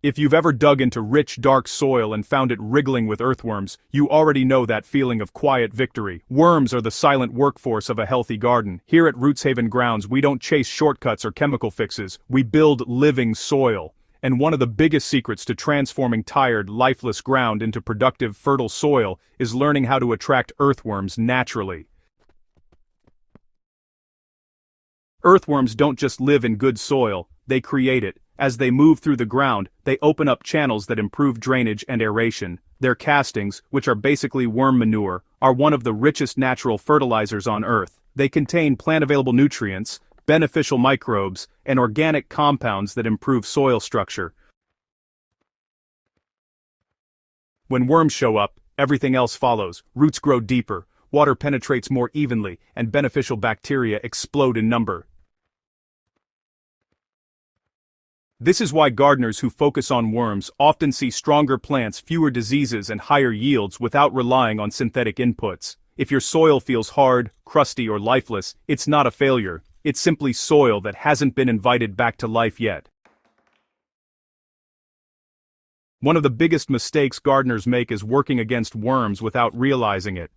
If you've ever dug into rich, dark soil and found it wriggling with earthworms, you already know that feeling of quiet victory. Worms are the silent workforce of a healthy garden. Here at Roots Haven Grounds, we don't chase shortcuts or chemical fixes. We build living soil. And one of the biggest secrets to transforming tired, lifeless ground into productive, fertile soil is learning how to attract earthworms naturally. Earthworms don't just live in good soil, they create it. As they move through the ground, they open up channels that improve drainage and aeration. Their castings, which are basically worm manure, are one of the richest natural fertilizers on Earth. They contain plant-available nutrients, beneficial microbes, and organic compounds that improve soil structure. When worms show up, everything else follows. Roots grow deeper, water penetrates more evenly, and beneficial bacteria explode in number. This is why gardeners who focus on worms often see stronger plants, fewer diseases, and higher yields without relying on synthetic inputs. If your soil feels hard, crusty, or lifeless, it's not a failure. It's simply soil that hasn't been invited back to life yet. One of the biggest mistakes gardeners make is working against worms without realizing it.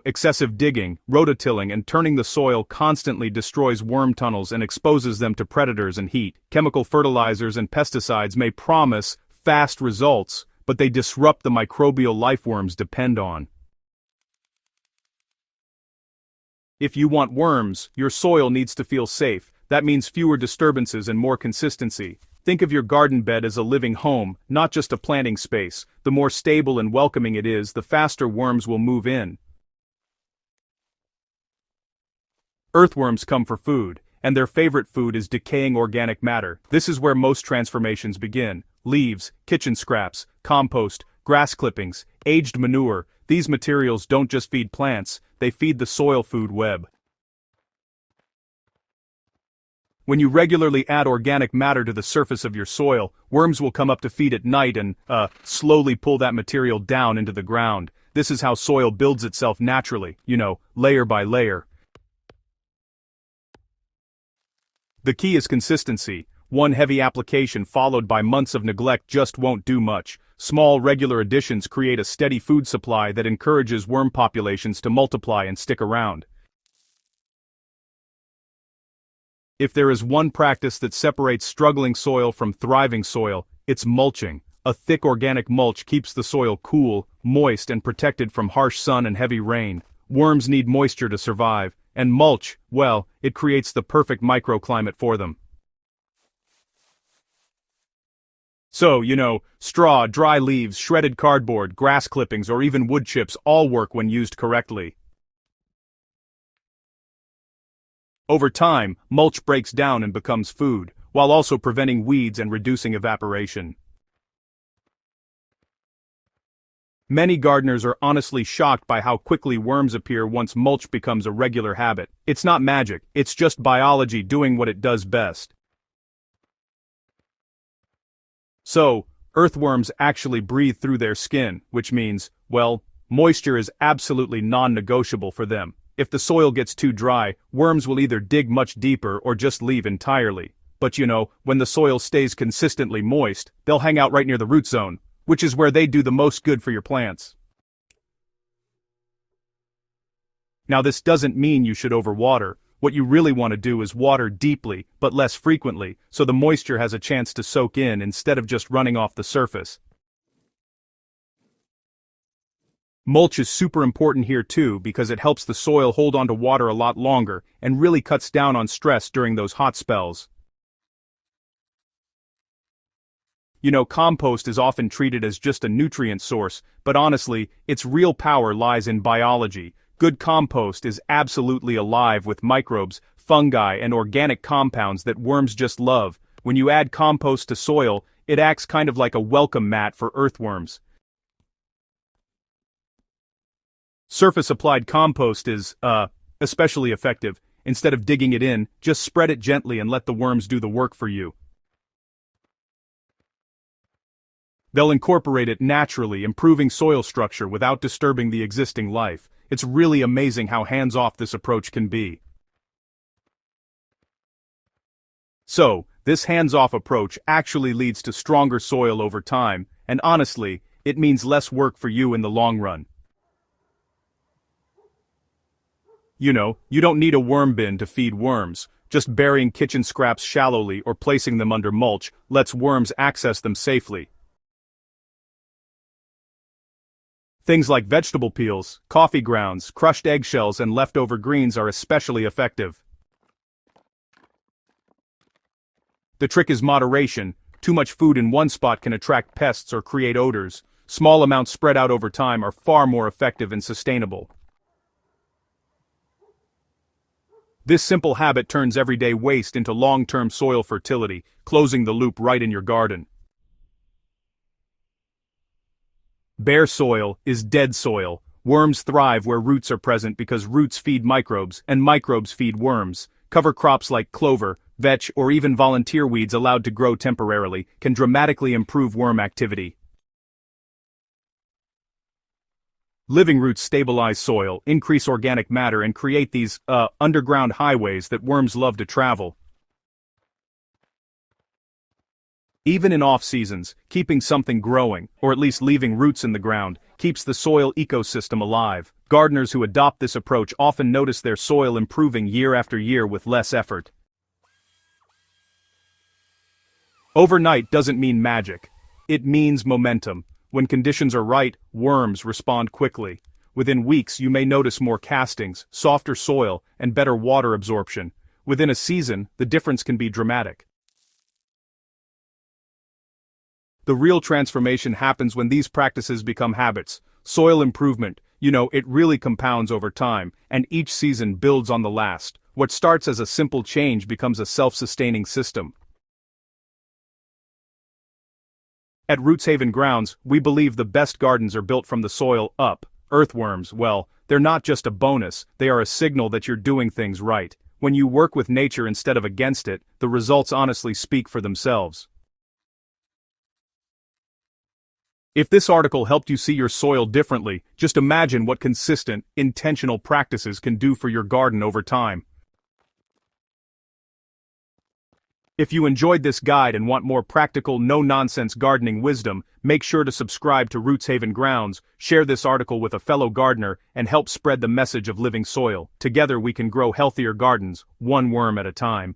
Excessive digging, rototilling, and turning the soil constantly destroys worm tunnels and exposes them to predators and heat. Chemical fertilizers and pesticides may promise fast results, but they disrupt the microbial life worms depend on. If you want worms, your soil needs to feel safe. That means fewer disturbances and more consistency. Think of your garden bed as a living home, not just a planting space. The more stable and welcoming it is, the faster worms will move in. Earthworms come for food, and their favorite food is decaying organic matter. This is where most transformations begin. Leaves, kitchen scraps, compost, grass clippings, aged manure. These materials don't just feed plants, they feed the soil food web. When you regularly add organic matter to the surface of your soil, worms will come up to feed at night and, slowly pull that material down into the ground. This is how soil builds itself naturally, layer by layer. The key is consistency. One heavy application followed by months of neglect just won't do much. Small, regular additions create a steady food supply that encourages worm populations to multiply and stick around. If there is one practice that separates struggling soil from thriving soil, it's mulching. A thick organic mulch keeps the soil cool, moist, and protected from harsh sun and heavy rain. Worms need moisture to survive, and mulch, well, it creates the perfect microclimate for them. So, straw, dry leaves, shredded cardboard, grass clippings, or even wood chips all work when used correctly. Over time, mulch breaks down and becomes food, while also preventing weeds and reducing evaporation. Many gardeners are honestly shocked by how quickly worms appear once mulch becomes a regular habit. It's not magic, it's just biology doing what it does best. So, earthworms actually breathe through their skin, which means, moisture is absolutely non-negotiable for them. If the soil gets too dry, worms will either dig much deeper or just leave entirely. But when the soil stays consistently moist, they'll hang out right near the root zone, which is where they do the most good for your plants. Now this doesn't mean you should overwater. What you really want to do is water deeply, but less frequently, so the moisture has a chance to soak in instead of just running off the surface. Mulch is super important here too because it helps the soil hold onto water a lot longer and really cuts down on stress during those hot spells. Compost is often treated as just a nutrient source, but honestly, its real power lies in biology. Good compost is absolutely alive with microbes, fungi, and organic compounds that worms just love. When you add compost to soil, it acts kind of like a welcome mat for earthworms. Surface-applied compost is, especially effective. Instead of digging it in, just spread it gently and let the worms do the work for you. They'll incorporate it naturally, improving soil structure without disturbing the existing life. It's really amazing how hands-off this approach can be. So, This hands-off approach actually leads to stronger soil over time, and honestly, it means less work for you in the long run. You know, you don't need a worm bin to feed worms. Just burying kitchen scraps shallowly or placing them under mulch lets worms access them safely. Things like vegetable peels, coffee grounds, crushed eggshells, and leftover greens are especially effective. The trick is moderation. Too much food in one spot can attract pests or create odors. Small amounts spread out over time are far more effective and sustainable. This simple habit turns everyday waste into long-term soil fertility, closing the loop right in your garden. Bare soil is dead soil. Worms thrive where roots are present because roots feed microbes, and microbes feed worms. Cover crops like clover, vetch, or even volunteer weeds allowed to grow temporarily can dramatically improve worm activity. Living roots stabilize soil, increase organic matter, and create these, underground highways that worms love to travel. Even in off-seasons, keeping something growing, or at least leaving roots in the ground, keeps the soil ecosystem alive. Gardeners who adopt this approach often notice their soil improving year after year with less effort. Overnight doesn't mean magic. It means momentum. When conditions are right, worms respond quickly. Within weeks you may notice more castings, softer soil, and better water absorption. Within a season, the difference can be dramatic. The real transformation happens when these practices become habits. Soil improvement, it really compounds over time, and each season builds on the last. What starts as a simple change becomes a self-sustaining system. At Roots Haven Grounds, we believe the best gardens are built from the soil up. Earthworms, well, they're not just a bonus, they are a signal that you're doing things right. When you work with nature instead of against it, the results honestly speak for themselves. If this article helped you see your soil differently, just imagine what consistent, intentional practices can do for your garden over time. If you enjoyed this guide and want more practical, no-nonsense gardening wisdom, make sure to subscribe to Roots Haven Grounds, share this article with a fellow gardener, and help spread the message of living soil. Together we can grow healthier gardens, one worm at a time.